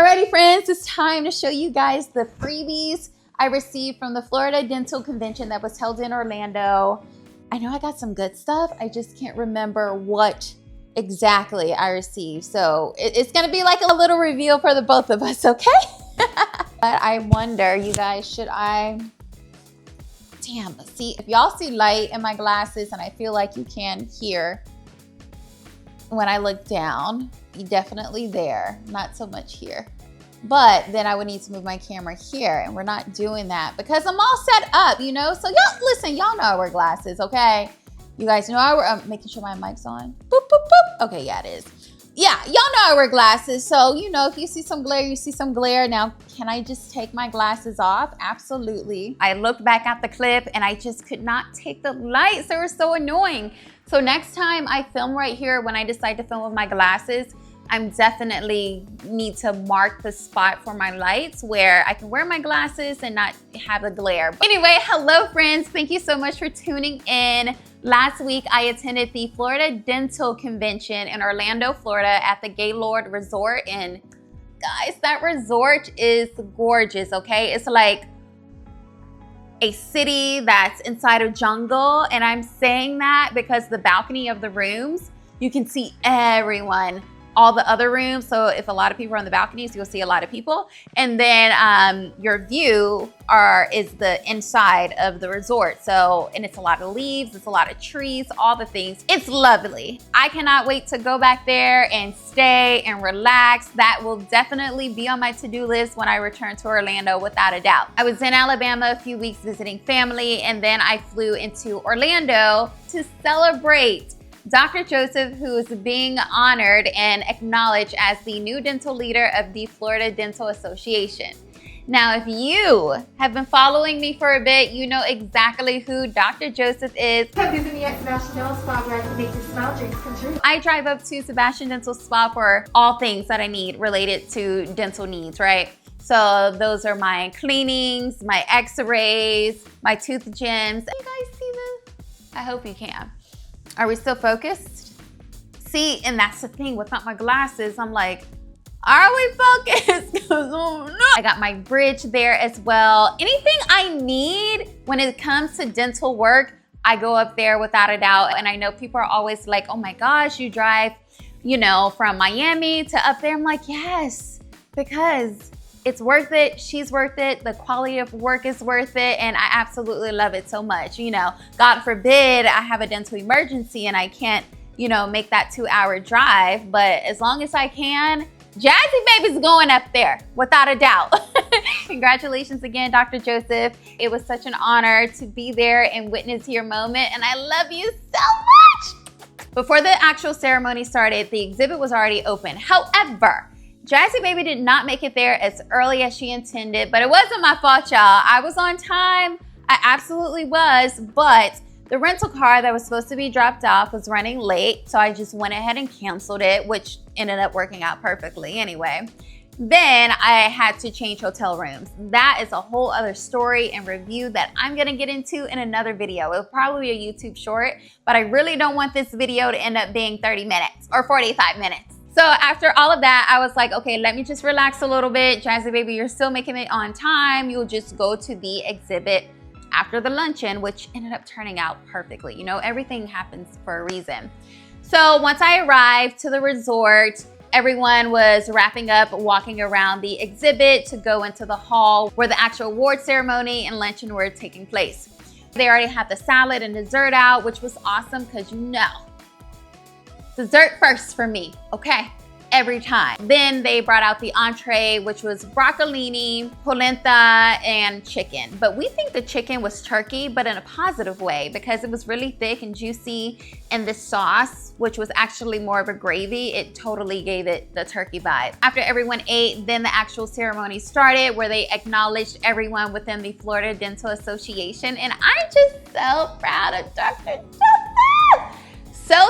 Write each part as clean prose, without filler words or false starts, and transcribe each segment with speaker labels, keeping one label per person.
Speaker 1: Alrighty friends, it's time to show you guys the freebies I received from the Florida Dental Convention that was held in Orlando. I know I got some good stuff, I just can't remember what exactly I received. So it's gonna be like a little reveal for the both of us, okay? But I wonder, you guys, should I, damn, see, if y'all see light in my glasses, and I feel like you can here when I look down, definitely there, not so much here. But then I would need to move my camera here, and we're not doing that because I'm all set up, you know? So y'all, listen, y'all know I wear glasses, okay? You guys know I wear, making sure my mic's on. Boop, boop, boop. Okay, yeah, it is. Yeah, y'all know I wear glasses. So, you know, if you see some glare, you see some glare. Now, can I just take my glasses off? Absolutely. I looked back at the clip and I just could not take the lights. They were so annoying. So next time I film right here, when I decide to film with my glasses, I'm definitely need to mark the spot for my lights where I can wear my glasses and not have a glare. Anyway, hello friends. Thank you so much for tuning in. Last week, I attended the Florida Dental Convention in Orlando, Florida at the Gaylord Resort. And guys, that resort is gorgeous, okay? It's like a city that's inside a jungle. And I'm saying that because the balcony of the rooms, you can see everyone, all the other rooms. So if a lot of people are on the balconies, you'll see a lot of people. And then your view is the inside of the resort. So, and it's a lot of leaves, it's a lot of trees, all the things. It's lovely. I cannot wait to go back there and stay and relax. That will definitely be on my to-do list when I return to Orlando, without a doubt. I was in Alabama a few weeks visiting family, and then I flew into Orlando to celebrate Dr. Joseph, who is being honored and acknowledged as the new dental leader of the Florida Dental Association. Now, if you have been following me for a bit, you know exactly who Dr. Joseph is.
Speaker 2: Come visit me at Sebastian Dental Spa, where I can make your smile dreams come true.
Speaker 1: I drive up to Sebastian Dental Spa for all things that I need related to dental needs, right? So those are my cleanings, my x-rays, my tooth gems. You guys see this? I hope you can. Are we still focused? See, and that's the thing, without my glasses, I'm like, are we focused? Oh, no. I got my bridge there as well. Anything I need when it comes to dental work, I go up there without a doubt. And I know people are always like, oh my gosh, you drive, you know, from Miami to up there. I'm like, yes, because it's worth it. She's worth it. The quality of work is worth it. And I absolutely love it so much. You know, God forbid I have a dental emergency and I can't, you know, make that 2-hour drive. But as long as I can, Jazzy Baby's going up there, without a doubt. Congratulations again, Dr. Joseph. It was such an honor to be there and witness your moment. And I love you so much. Before the actual ceremony started, the exhibit was already open. However, Jazzy Baby did not make it there as early as she intended, but it wasn't my fault, y'all. I was on time. I absolutely was, but the rental car that was supposed to be dropped off was running late, so I just went ahead and canceled it, which ended up working out perfectly anyway. Then I had to change hotel rooms. That is a whole other story and review that I'm gonna get into in another video. It'll probably be a YouTube short, but I really don't want this video to end up being 30 minutes or 45 minutes. So after all of that, I was like, okay, let me just relax a little bit. Jazzy Baby, you're still making it on time. You'll just go to the exhibit after the luncheon, which ended up turning out perfectly. You know, everything happens for a reason. So once I arrived to the resort, everyone was wrapping up, walking around the exhibit to go into the hall where the actual award ceremony and luncheon were taking place. They already had the salad and dessert out, which was awesome because, you know, dessert first for me, okay? Every time. Then they brought out the entree, which was broccolini, polenta, and chicken. But we think the chicken was turkey, but in a positive way, because it was really thick and juicy, and the sauce, which was actually more of a gravy, it totally gave it the turkey vibe. After everyone ate, then the actual ceremony started, where they acknowledged everyone within the Florida Dental Association, and I'm just so proud of Dr. Joseph.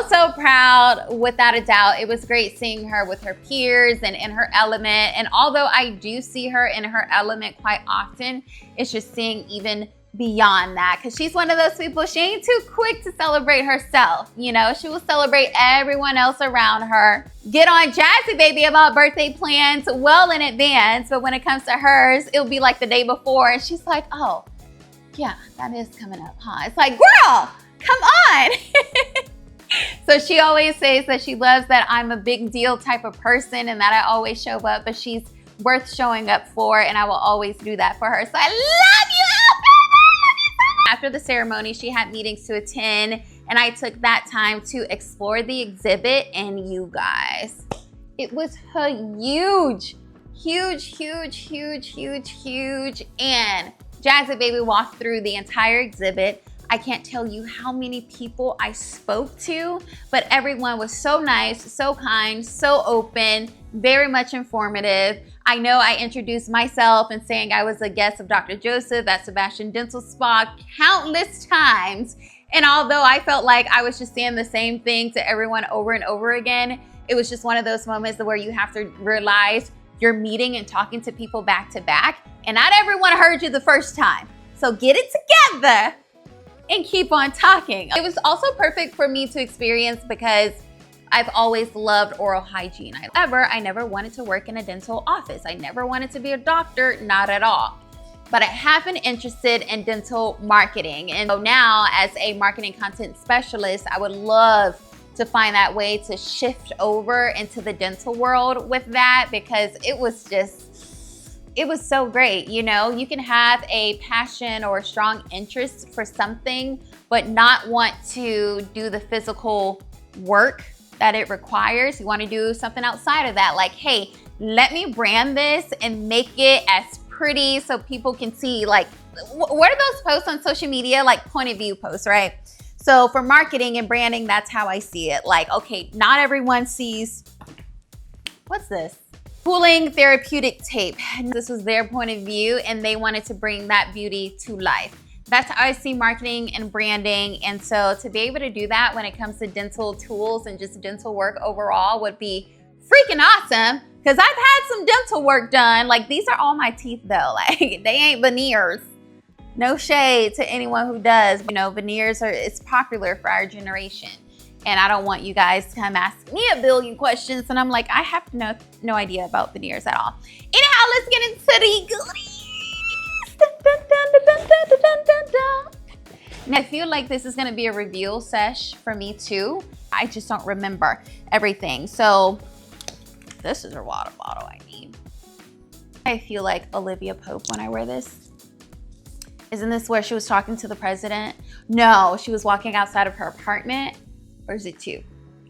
Speaker 1: So proud, without a doubt. It was great seeing her with her peers and in her element. And although I do see her in her element quite often, it's just seeing even beyond that, because she's one of those people, she ain't too quick to celebrate herself. You know, she will celebrate everyone else around her. Get on Jazzy Baby about birthday plans well in advance, but when it comes to hers, it'll be like the day before, and she's like, oh, yeah, that is coming up, huh? It's like, girl, come on. So she always says that she loves that I'm a big deal type of person and that I always show up, but she's worth showing up for, and I will always do that for her. So I love you, Alpha. After the ceremony, she had meetings to attend, and I took that time to explore the exhibit, and you guys, it was huge, huge, huge, huge, huge, huge. And Jazzy Baby walked through the entire exhibit. I can't tell you how many people I spoke to, but everyone was so nice, so kind, so open, very much informative. I know I introduced myself and saying I was a guest of Dr. Joseph at Sebastian Dental Spa countless times. And although I felt like I was just saying the same thing to everyone over and over again, it was just one of those moments where you have to realize you're meeting and talking to people back to back, and not everyone heard you the first time. So get it together and keep on talking. It was also perfect for me to experience because I've always loved oral hygiene. However, I never wanted to work in a dental office. I never wanted to be a doctor, not at all. But I have been interested in dental marketing. And so now as a marketing content specialist, I would love to find that way to shift over into the dental world with that, because it was so great. You know, you can have a passion or a strong interest for something, but not want to do the physical work that it requires. You want to do something outside of that. Like, hey, let me brand this and make it as pretty so people can see, like, what are those posts on social media? Like point of view posts, right? So for marketing and branding, that's how I see it. Like, okay, not everyone sees, what's this? Cooling therapeutic tape. This was their point of view, and they wanted to bring that beauty to life. That's how I see marketing and branding. And so to be able to do that when it comes to dental tools and just dental work overall would be freaking awesome, because I've had some dental work done. Like, these are all my teeth though. Like, they ain't veneers. No shade to anyone who does. You know, veneers it's popular for our generation. And I don't want you guys to come ask me a billion questions, and I'm like, I have no idea about veneers at all. Anyhow, let's get into the goodies. Dun, dun, dun, dun, dun, dun, dun, dun, dun. Now, I feel like this is gonna be a reveal sesh for me too. I just don't remember everything. So this is a water bottle I need. I feel like Olivia Pope when I wear this. Isn't this where she was talking to the president? No, she was walking outside of her apartment. Or is it two?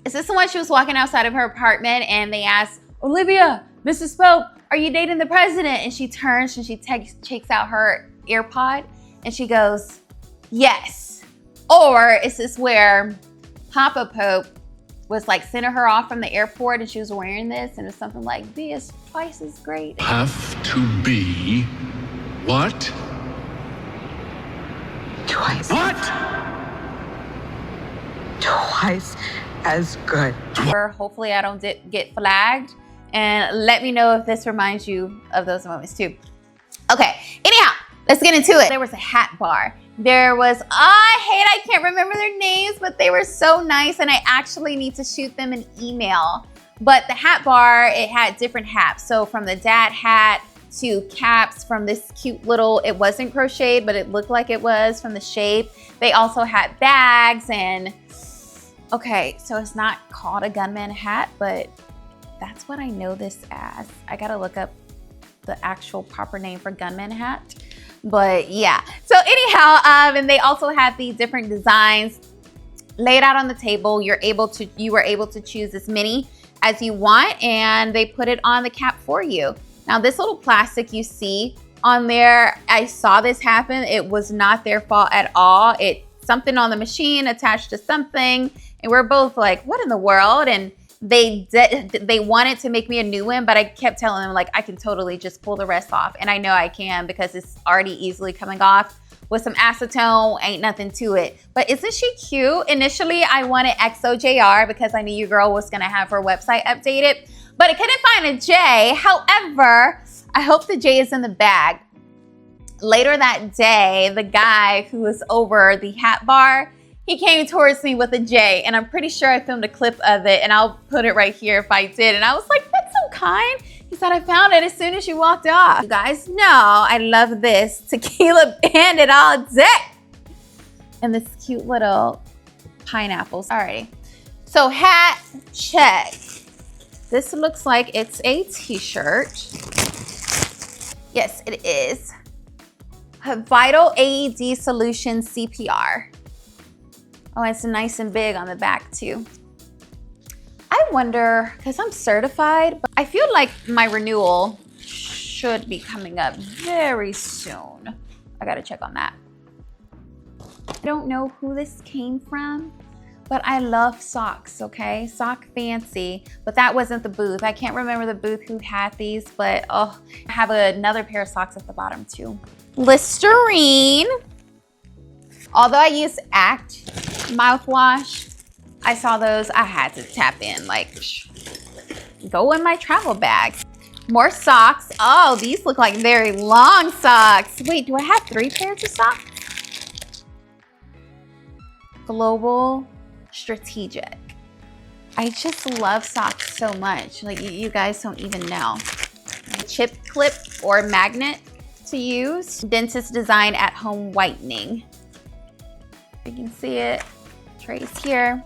Speaker 1: Is this the one she was walking outside of her apartment and they asked, Olivia, Mrs. Pope, are you dating the president? And she turns and she takes out her AirPod and she goes, yes. Or is this where Papa Pope was like sending her off from the airport and she was wearing this and it's something like, be as twice as great.
Speaker 3: Have to be what?
Speaker 4: Twice.
Speaker 3: What?
Speaker 4: Twice as good.
Speaker 1: Or hopefully I don't get flagged, and let me know if this reminds you of those moments too. Okay, anyhow, let's get into it. There was a hat bar. There was, I can't remember their names, but they were so nice, and I actually need to shoot them an email. But the hat bar, it had different hats. So from the dad hat to caps from this cute little, it wasn't crocheted, but it looked like it was from the shape. They also had bags and, okay, so it's not called a gunman hat, but that's what I know this as. I gotta look up the actual proper name for gunman hat. But yeah, so anyhow, and they also had the different designs laid out on the table. You were able to choose as many as you want, and they put it on the cap for you. Now this little plastic you see on there, I saw this happen. It was not their fault at all. Something on the machine attached to something, and we're both like, what in the world? And they wanted to make me a new one, but I kept telling them, like, I can totally just pull the rest off. And I know I can because it's already easily coming off with some acetone, ain't nothing to it. But isn't she cute? Initially, I wanted xoJR because I knew your girl was gonna have her website updated, but I couldn't find a J. However, I hope the J is in the bag. Later that day, the guy who was over the hat bar, he came towards me with a J, and I'm pretty sure I filmed a clip of it, and I'll put it right here if I did. And I was like, that's so kind. He said, I found it as soon as you walked off. You guys know I love this tequila bandit all day. And this cute little pineapples. Alrighty, so hat, check. This looks like it's a t-shirt. Yes, it is. Vital AED Solution CPR. Oh, it's nice and big on the back too. I wonder, because I'm certified, but I feel like my renewal should be coming up very soon. I gotta check on that. I don't know who this came from, but I love socks, okay? Sock fancy, but that wasn't the booth. I can't remember the booth who had these, but oh, I have another pair of socks at the bottom too. Listerine. Although I use Act mouthwash, I saw those, I had to tap in, like, go in my travel bag. More socks. Oh, these look like very long socks. Wait, do I have 3 pairs of socks? Global Strategic. I just love socks so much. Like, you guys don't even know. Chip clip or magnet to use. Dentist Design at Home Whitening. You can see it. Trace here.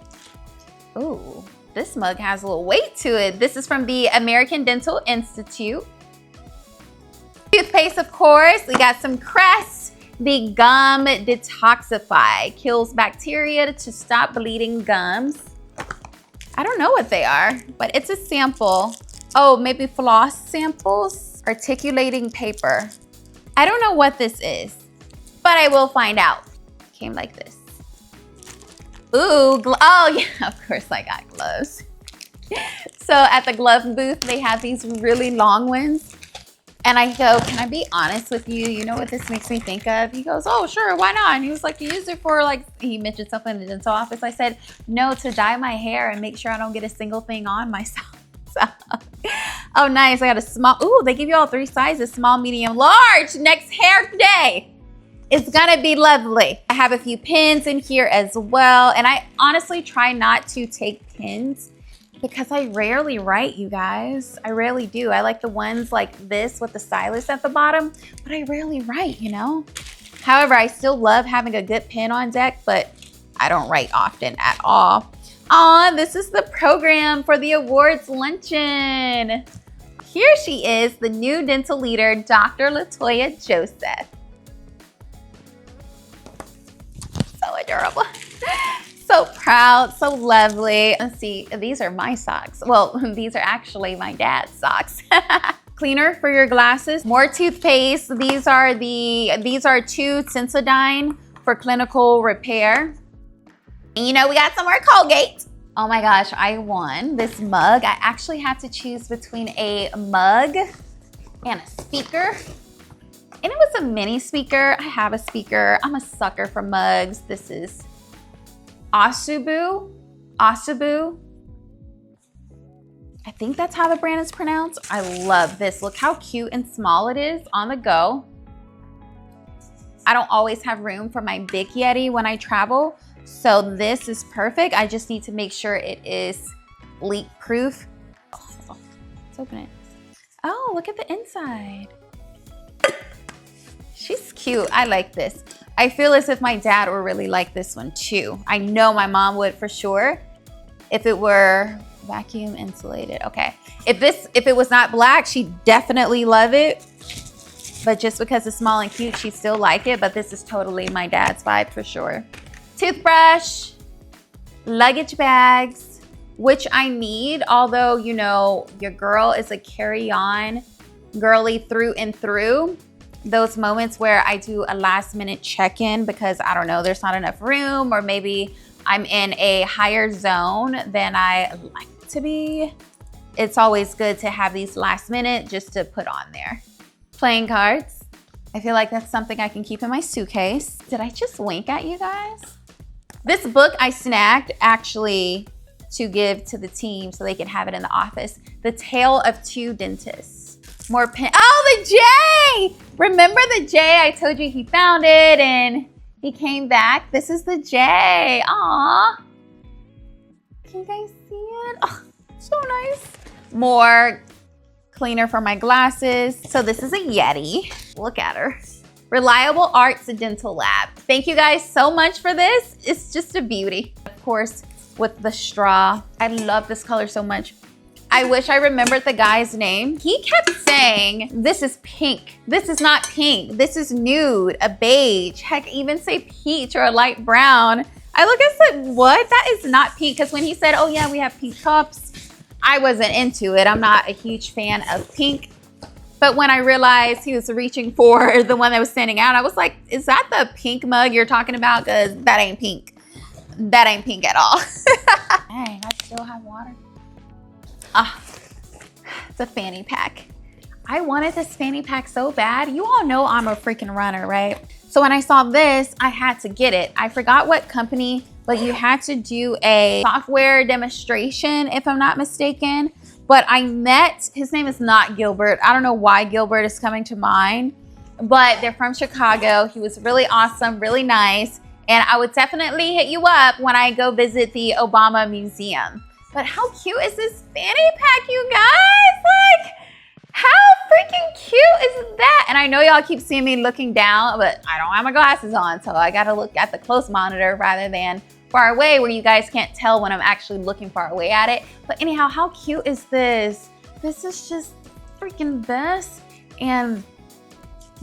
Speaker 1: Ooh, this mug has a little weight to it. This is from the American Dental Institute. Toothpaste, of course. We got some Crest. The Gum Detoxify. Kills bacteria to stop bleeding gums. I don't know what they are, but it's a sample. Oh, maybe floss samples? Articulating paper. I don't know what this is, but I will find out. Came like this. Ooh, oh yeah, of course I got gloves. So at the glove booth, they have these really long ones. And I go, can I be honest with you? You know what this makes me think of? He goes, oh, sure, why not? And he was like, you use it for, like, he mentioned something in the dental office. I said, no, to dye my hair and make sure I don't get a single thing on myself. So, oh, nice. I got a small, ooh, they give you all 3 sizes, small, medium, large. Next hair day. It's gonna be lovely. I have a few pins in here as well. And I honestly try not to take pins because I rarely write, you guys. I rarely do. I like the ones like this with the stylus at the bottom, but I rarely write, you know? However, I still love having a good pen on deck, but I don't write often at all. Aw, this is the program for the awards luncheon. Here she is, the new dental leader, Dr. Latoya Joseph. So adorable. So proud, so lovely. Let's see, these are my socks. Well, these are actually my dad's socks. Cleaner for your glasses. More toothpaste. These are 2 Sensodyne for clinical repair. And you know, we got some more Colgate. Oh my gosh, I won this mug. I actually have to choose between a mug and a speaker. And it was a mini speaker. I have a speaker. I'm a sucker for mugs. This is awessommeee. I think that's how the brand is pronounced. I love this. Look how cute and small it is on the go. I don't always have room for my big Yeti when I travel, so this is perfect. I just need to make sure it is leak proof. Oh, let's open it. Oh, look at the inside. She's cute. I like this. I feel as if my dad would really like this one too. I know my mom would for sure if it were vacuum insulated. Okay. If it was not black, she'd definitely love it. But just because it's small and cute, she'd still like it. But this is totally my dad's vibe for sure. Toothbrush, luggage bags, which I need, although, you know, your girl is a carry-on girly through and through. Those moments where I do a last minute check-in because I don't know, there's not enough room, or maybe I'm in a higher zone than I like to be. It's always good to have these last minute just to put on there. Playing cards. I feel like that's something I can keep in my suitcase. Did I just wink at you guys? This book I snagged actually to give to the team so they can have it in the office. The Tale of Two Dentists. More pen. Oh, the J! Remember the J? I told you he found it and he came back. This is the J. Aw. Can you guys see it? Oh, so nice. More cleaner for my glasses. So this is a Yeti. Look at her. Reliable Arts Dental Lab. Thank you guys so much for this. It's just a beauty. Of course, with the straw. I love this color so much. I wish I remembered the guy's name. He kept saying, this is pink. This is not pink. This is nude, a beige. Heck, even say peach or a light brown. I look and said, what? That is not pink. Because when he said, oh yeah, we have pink cups, I wasn't into it. I'm not a huge fan of pink. But when I realized he was reaching for the one that was standing out, I was like, is that the pink mug you're talking about? Because that ain't pink. That ain't pink at all. Dang, I still have water. Ah, it's a fanny pack. I wanted this fanny pack so bad. You all know I'm a freaking runner, right? So when I saw this, I had to get it. I forgot what company, but you had to do a software demonstration, if I'm not mistaken. But I met, his name is not Gilbert. I don't know why Gilbert is coming to mind, but they're from Chicago. He was really awesome, really nice. And I would definitely hit you up when I go visit the Obama Museum. But how cute is this fanny pack, you guys? Like, how freaking cute is that? And I know y'all keep seeing me looking down, but I don't have my glasses on, so I gotta look at the close monitor rather than far away where you guys can't tell when I'm actually looking far away at it. But anyhow, how cute is this? This is just freaking best. And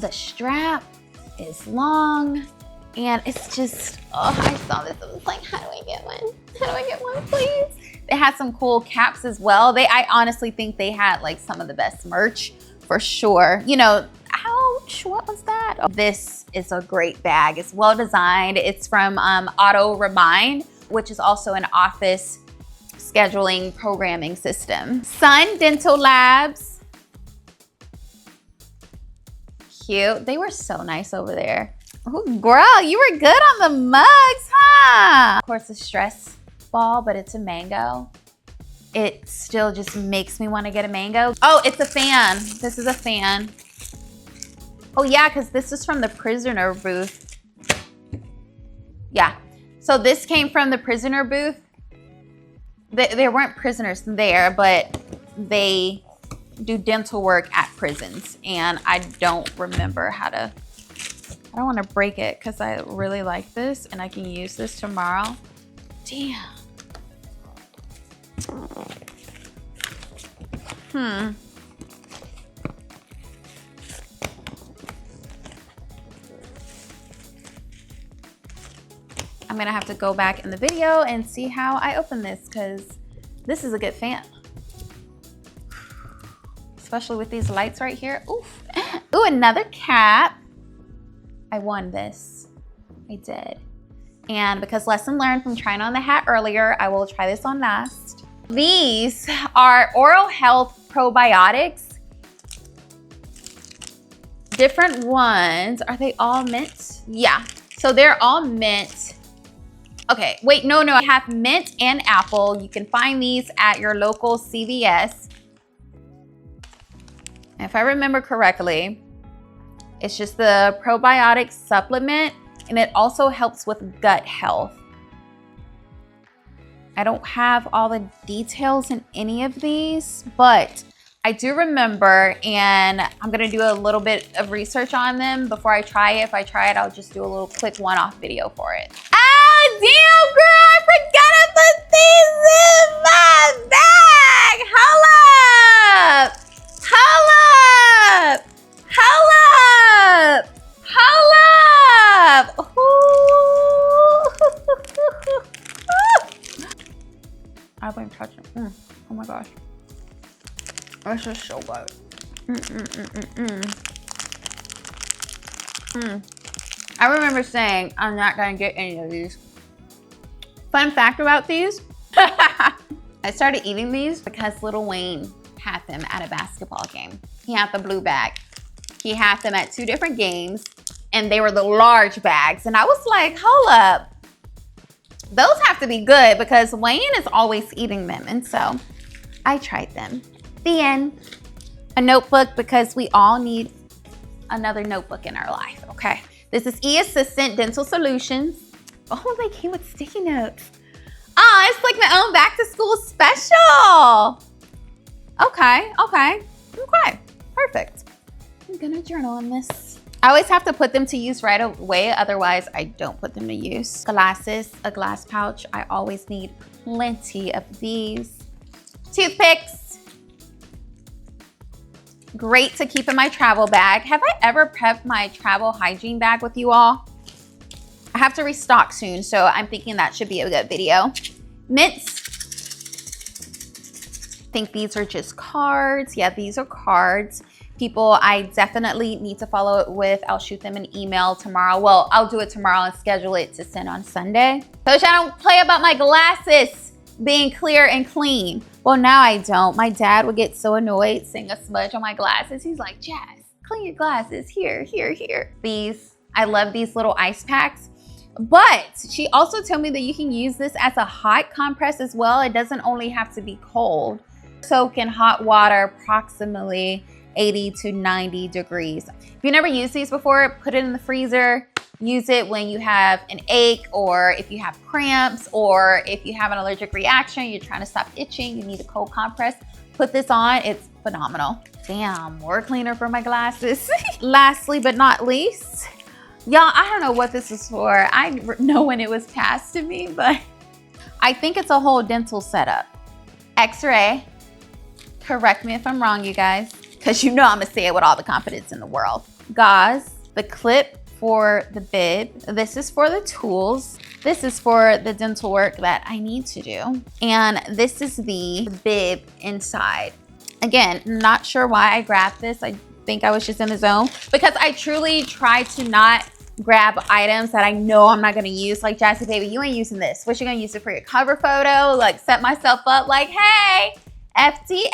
Speaker 1: the strap is long. And it's just, oh, I saw this. I was like, how do I get one? How do I get one, please? They had some cool caps as well. I honestly think they had like some of the best merch for sure. You know, ouch, what was that? Oh, this is a great bag. It's well designed. It's from Auto Remind, which is also an office scheduling programming system. Sun Dental Labs. Cute. They were so nice over there. Oh, girl, you were good on the mugs, huh? Of course, a stress ball, but it's a mango. It still just makes me want to get a mango. Oh, it's a fan. This is a fan. Oh yeah, because this is from the prisoner booth. Yeah, so this came from the prisoner booth. There weren't prisoners there, but they do dental work at prisons. And I don't remember how to, I don't want to break it because I really like this and I can use this tomorrow. Damn. I'm gonna have to go back in the video and see how I open this because this is a good fan. Especially with these lights right here. Oof. Ooh, another cap. I won this. I did. And because lesson learned from trying on the hat earlier, I will try this on last. These are oral health probiotics. Different ones. Are they all mint? Yeah. So they're all mint. Okay, wait, no. I have mint and apple. You can find these at your local CVS. If I remember correctly, it's just the probiotic supplement and it also helps with gut health. I don't have all the details in any of these, but I do remember, and I'm gonna do a little bit of research on them before I try it. If I try it, I'll just do a little quick one-off video for it. Ah, damn, girl, I forgot to put these in my bag. Hold up. Hold up. Hold up. Hold up. Ooh. I've been touching. Oh my gosh. This is so good. I remember saying I'm not gonna get any of these. Fun fact about these, I started eating these because Lil Wayne had them at a basketball game. He had the blue bag. He had them at 2 different games and they were the large bags. And I was like, hold up. Those have to be good because Wayne is always eating them. And so I tried them. The end. a notebook because we all need another notebook in our life, okay? This is eAssistant Dental Solutions. Oh, they came with sticky notes. Oh, it's like my own back to school special. Okay, perfect. I'm gonna journal on this. I always have to put them to use right away, otherwise I don't put them to use. Glasses, a glass pouch. I always need plenty of these. Toothpicks. Great to keep in my travel bag. Have I ever prepped my travel hygiene bag with you all? I have to restock soon, so I'm thinking that should be a good video. Mints. I think these are just cards. Yeah, these are cards. People I definitely need to follow it with. I'll shoot them an email tomorrow. Well, I'll do it tomorrow and schedule it to send on Sunday. Coach, I don't play about my glasses being clear and clean. Well, now I don't. My dad would get so annoyed seeing a smudge on my glasses. He's like, Jazz, clean your glasses. Here. These, I love these little ice packs. But she also told me that you can use this as a hot compress as well. It doesn't only have to be cold. Soak in hot water approximately 80 to 90 degrees. If you never used these before, put it in the freezer. Use it when you have an ache, or if you have cramps, or if you have an allergic reaction, you're trying to stop itching, you need a cold compress. Put this on, it's phenomenal. Damn, more cleaner for my glasses. Lastly but not least, y'all, I don't know what this is for. I know when it was passed to me, but I think it's a whole dental setup. X-ray, correct me if I'm wrong, you guys, because you know I'm gonna say it with all the confidence in the world. Gauze, the clip for the bib. This is for the tools. This is for the dental work that I need to do. And this is the bib inside. Again, not sure why I grabbed this. I think I was just in the zone because I truly try to not grab items that I know I'm not gonna use. Like, Jazzy baby, you ain't using this. What, you gonna use it for your cover photo? Like, set myself up like, hey, FDA,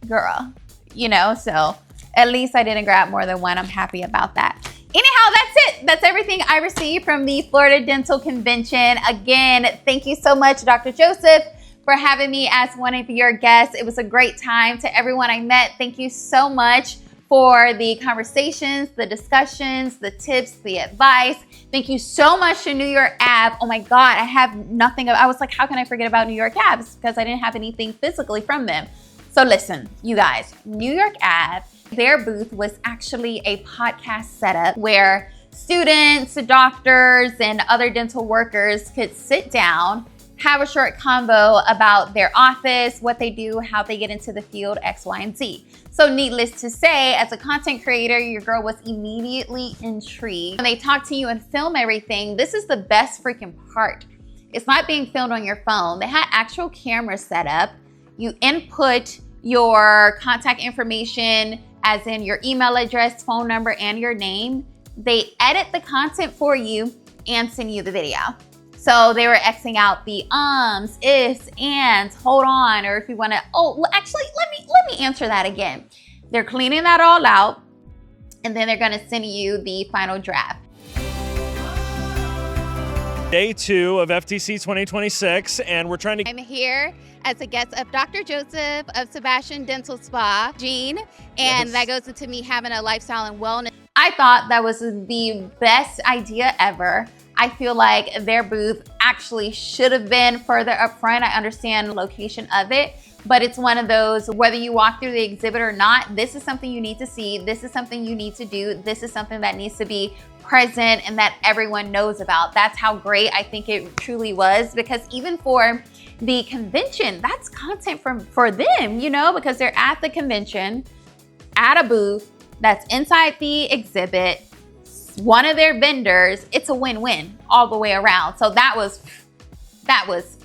Speaker 1: girl. You know, so at least I didn't grab more than one. I'm happy about that. Anyhow, that's it. That's everything I received from the Florida Dental Convention. Again, thank you so much, Dr. Joseph, for having me as one of your guests. It was a great time. To everyone I met, thank you so much for the conversations, the discussions, the tips, the advice. Thank you so much to New York Ave. Oh my God, I have nothing. I was like, how can I forget about New York Ave? Because I didn't have anything physically from them. So listen, you guys, New York Ave, their booth was actually a podcast setup where students, doctors, and other dental workers could sit down, have a short convo about their office, what they do, how they get into the field, X, Y, and Z. So needless to say, as a content creator, your girl was immediately intrigued. When they talk to you and film everything, this is the best freaking part. It's not being filmed on your phone. They had actual cameras set up. You input your contact information, as in your email address, phone number, and your name. They edit the content for you and send you the video. So they were Xing out the ums, ifs, ands, hold on, or if you want to, oh, well, actually, let me answer that again. They're cleaning that all out, and then they're going to send you the final draft.
Speaker 5: Day 2 of FTC 2026, and we're trying to...
Speaker 1: I'm here as a guest of Dr. Joseph of Sebastian Dental Spa, Jean, and that goes into me having a lifestyle and wellness. I thought that was the best idea ever. I feel like their booth actually should have been further up front. I understand the location of it, but it's one of those, whether you walk through the exhibit or not, this is something you need to see. This is something you need to do. This is something that needs to be present and that everyone knows about. That's how great I think it truly was, because even for the convention, that's content for them, you know, because they're at the convention, at a booth that's inside the exhibit, one of their vendors. It's a win-win all the way around. So that was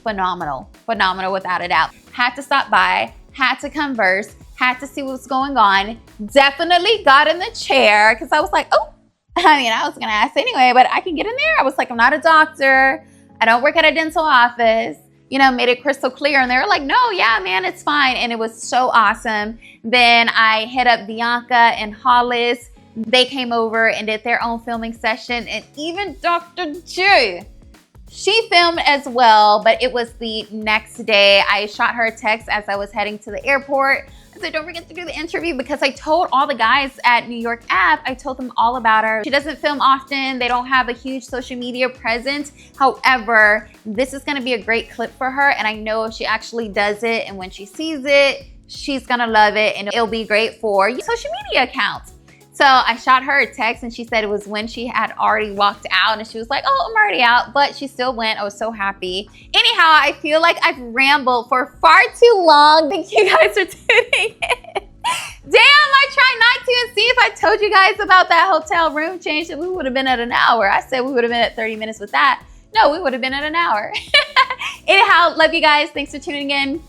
Speaker 1: phenomenal without a doubt. Had to stop by, had to converse, had to see what's going on. Definitely got in the chair because I was like, oh, I mean, I was gonna ask anyway, but I can get in there. I was like, I'm not a doctor. I don't work at a dental office. You know, made it crystal clear. And they were like, no, yeah, man, it's fine. And it was so awesome. Then I hit up Bianca and Hollis. They came over and did their own filming session. And even Dr. J, she filmed as well, but it was the next day. I shot her a text as I was heading to the airport. I So don't forget to do the interview because I told all the guys at New York Ave, I told them all about her. She doesn't film often. They don't have a huge social media presence. However, this is gonna be a great clip for her. And I know if she actually does it and when she sees it, she's gonna love it and it'll be great for your social media accounts. So I shot her a text and she said it was when she had already walked out and she was like, oh, I'm already out, but she still went. I was so happy. Anyhow, I feel like I've rambled for far too long. Thank you guys for tuning in. Damn, I tried not to and see if I told you guys about that hotel room change that we would have been at an hour. I said we would have been at 30 minutes with that. No, we would have been at an hour. Anyhow, love you guys. Thanks for tuning in.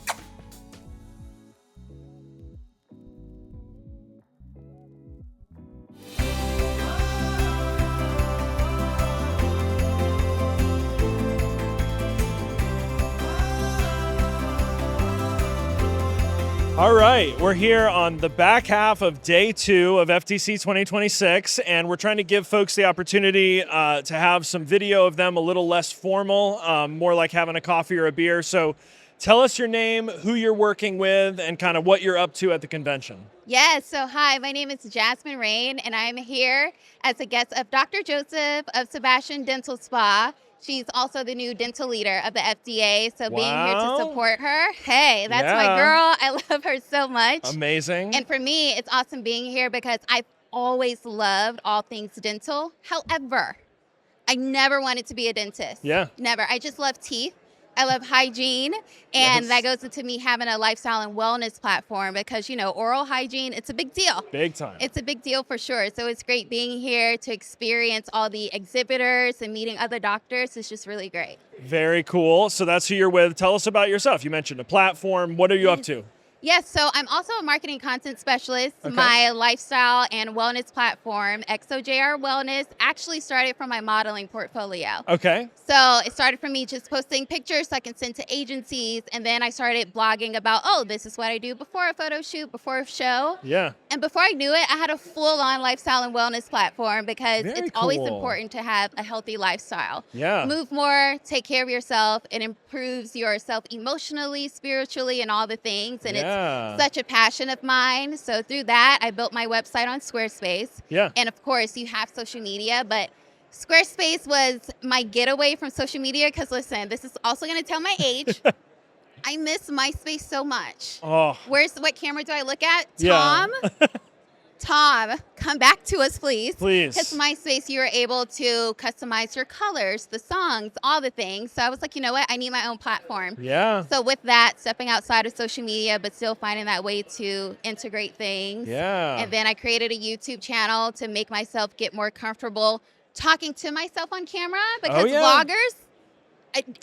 Speaker 5: All right, we're here on the back half of day 2 of FTC 2026, and we're trying to give folks the opportunity to have some video of them a little less formal, more like having a coffee or a beer. So tell us your name, who you're working with, and kind of what you're up to at the convention.
Speaker 1: Yes, so hi, my name is Jasmine Rain, and I'm here as a guest of Dr. Joseph of Sebastian Dental Spa. She's also the new dental leader of the FDA, so being here to support her. Hey, that's my girl. I love her so much.
Speaker 5: Amazing.
Speaker 1: And for me, it's awesome being here because I've always loved all things dental. However, I never wanted to be a dentist.
Speaker 5: Yeah.
Speaker 1: Never. I just love teeth. I love hygiene, and that goes into me having a lifestyle and wellness platform because, you know, oral hygiene, it's a big deal.
Speaker 5: Big time.
Speaker 1: It's a big deal for sure. So it's great being here to experience all the exhibitors and meeting other doctors. It's just really great.
Speaker 5: Very cool. So that's who you're with. Tell us about yourself. You mentioned a platform. What are you up to?
Speaker 1: Yes, so I'm also a marketing content specialist.
Speaker 5: Okay.
Speaker 1: My lifestyle and wellness platform, xoJR Wellness, actually started from my modeling portfolio.
Speaker 5: Okay.
Speaker 1: So it started from me just posting pictures so I can send to agencies. And then I started blogging about, oh, this is what I do before a photo shoot, before a show.
Speaker 5: Yeah.
Speaker 1: And before I knew it, I had a full-on lifestyle and wellness platform because
Speaker 5: Very
Speaker 1: it's always
Speaker 5: cool.
Speaker 1: important to have a healthy lifestyle.
Speaker 5: Yeah.
Speaker 1: Move more, take care of yourself. It improves yourself emotionally, spiritually, and all the things. And it's such a passion of mine. So through that, I built my website on Squarespace.
Speaker 5: Yeah.
Speaker 1: And of course, you have social media, but Squarespace was my getaway from social media because listen, this is also going to tell my age. I miss MySpace so much.
Speaker 5: Oh.
Speaker 1: What camera do I look at?
Speaker 5: Yeah.
Speaker 1: Tom? Tom, come back to us, please.
Speaker 5: Please.
Speaker 1: Because MySpace, you were able to customize your colors, the songs, all the things. So I was like, you know what? I need my own platform.
Speaker 5: Yeah.
Speaker 1: So with that, stepping outside of social media, but still finding that way to integrate things.
Speaker 5: Yeah.
Speaker 1: And then I created a YouTube channel to make myself get more comfortable talking to myself on camera because vloggers,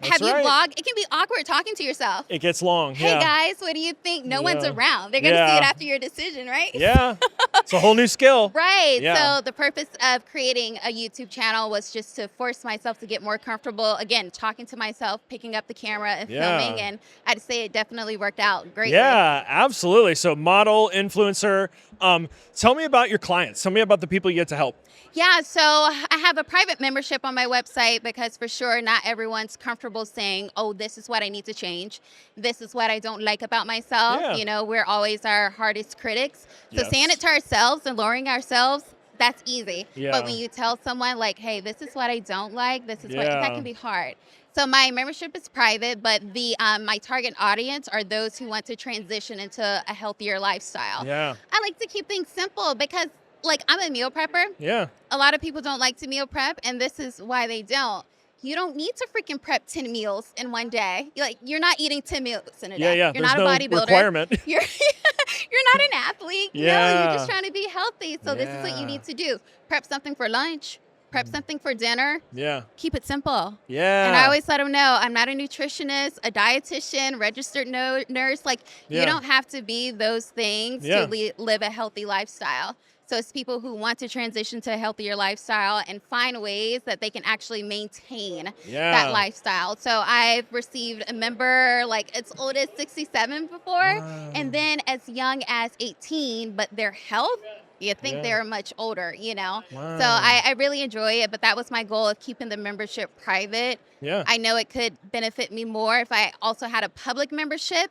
Speaker 1: have you vlogged? It can be awkward talking to yourself.
Speaker 5: It gets long.
Speaker 1: Hey guys, what do you think? No one's around. They're going to see it after your decision, right?
Speaker 5: Yeah. It's a whole new skill.
Speaker 1: Right.
Speaker 5: Yeah.
Speaker 1: So the purpose of creating a YouTube channel was just to force myself to get more comfortable, again, talking to myself, picking up the camera and filming. And I'd say it definitely worked out great.
Speaker 5: Yeah, absolutely. So model, influencer. Tell me about your clients. Tell me about the people you get to help.
Speaker 1: Yeah, so I have a private membership on my website because for sure not everyone's comfortable saying, oh, this is what I need to change. This is what I don't like about myself.
Speaker 5: Yeah.
Speaker 1: You know, we're always our hardest critics. So saying it to ourselves and lowering ourselves, that's easy.
Speaker 5: Yeah.
Speaker 1: But when you tell someone like, hey, this is what I don't like, this is what, that can be hard. So my membership is private, but the my target audience are those who want to transition into a healthier lifestyle.
Speaker 5: Yeah.
Speaker 1: I like to keep things simple because like I'm a meal prepper.
Speaker 5: Yeah.
Speaker 1: A lot of people don't like to meal prep, and this is why they don't. You don't need to freaking prep 10 meals in one day. You're not eating 10 meals in a day.
Speaker 5: Yeah.
Speaker 1: You're
Speaker 5: There's
Speaker 1: not a
Speaker 5: no
Speaker 1: bodybuilder.
Speaker 5: requirement.
Speaker 1: You're not an athlete.
Speaker 5: Yeah.
Speaker 1: No, you're just trying to be healthy. So this is what you need to do. Prep something for lunch. Prep something for dinner.
Speaker 5: Yeah.
Speaker 1: Keep it simple.
Speaker 5: Yeah.
Speaker 1: And I always let them know I'm not a nutritionist, a dietitian, registered nurse. You don't have to be those things to live a healthy lifestyle. So it's people who want to transition to a healthier lifestyle and find ways that they can actually maintain that lifestyle. So I've received a member like as old as 67 before, and then as young as 18, but their health, you think they're much older, you know?
Speaker 5: Wow.
Speaker 1: So I really enjoy it, but that was my goal of keeping the membership private.
Speaker 5: Yeah.
Speaker 1: I know it could benefit me more if I also had a public membership,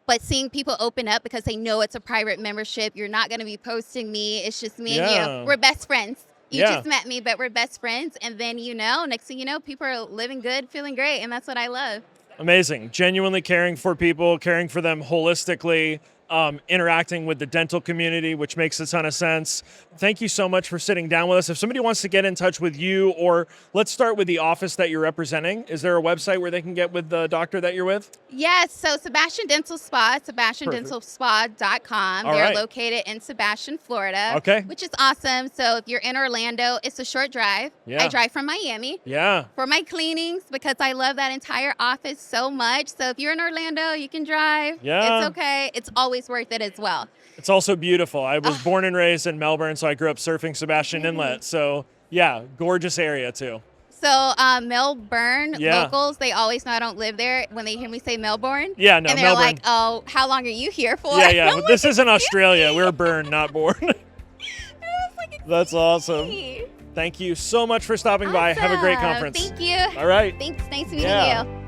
Speaker 1: But seeing people open up because they know it's a private membership, you're not going to be posting me. It's just me and
Speaker 5: Yeah.
Speaker 1: you. We're best friends. You
Speaker 5: Yeah.
Speaker 1: just met me, but we're best friends. And then, next thing you know, people are living good, feeling great. And that's what I love.
Speaker 5: Amazing. Genuinely caring for people, caring for them holistically, interacting with the dental community, which makes a ton of sense. Thank you so much for sitting down with us. If somebody wants to get in touch with you, or let's start with the office that you're representing, is there a website where they can get with the doctor that you're with?
Speaker 1: Yes, so Sebastian Dental Spa, SebastianDentalSpa.com.
Speaker 5: All
Speaker 1: They're
Speaker 5: right.
Speaker 1: located in Sebastian, Florida.
Speaker 5: Okay.
Speaker 1: Which is awesome. So if you're in Orlando, it's a short drive.
Speaker 5: Yeah.
Speaker 1: I drive from Miami
Speaker 5: Yeah.
Speaker 1: for my cleanings because I love that entire office so much. So if you're in Orlando, you can drive.
Speaker 5: Yeah.
Speaker 1: It's okay. It's always worth it as well.
Speaker 5: It's also beautiful. I was born and raised in Melbourne, so I grew up surfing Sebastian Inlet. So yeah, gorgeous area too.
Speaker 1: So Melbourne
Speaker 5: Yeah.
Speaker 1: locals, they always know I don't live there when they hear me say Melbourne.
Speaker 5: Yeah, no,
Speaker 1: and they're
Speaker 5: Melbourne.
Speaker 1: like, oh, how long are you here for?
Speaker 5: Yeah, yeah.
Speaker 1: I'm
Speaker 5: This
Speaker 1: like,
Speaker 5: isn't Australia. We're born, not born.
Speaker 1: like,
Speaker 5: That's awesome.
Speaker 1: "Excuse me."
Speaker 5: Thank you so much for stopping by. Have a great
Speaker 1: Awesome.
Speaker 5: conference.
Speaker 1: Thank you.
Speaker 5: All right.
Speaker 1: Thanks. Nice meeting
Speaker 5: Yeah.
Speaker 1: you.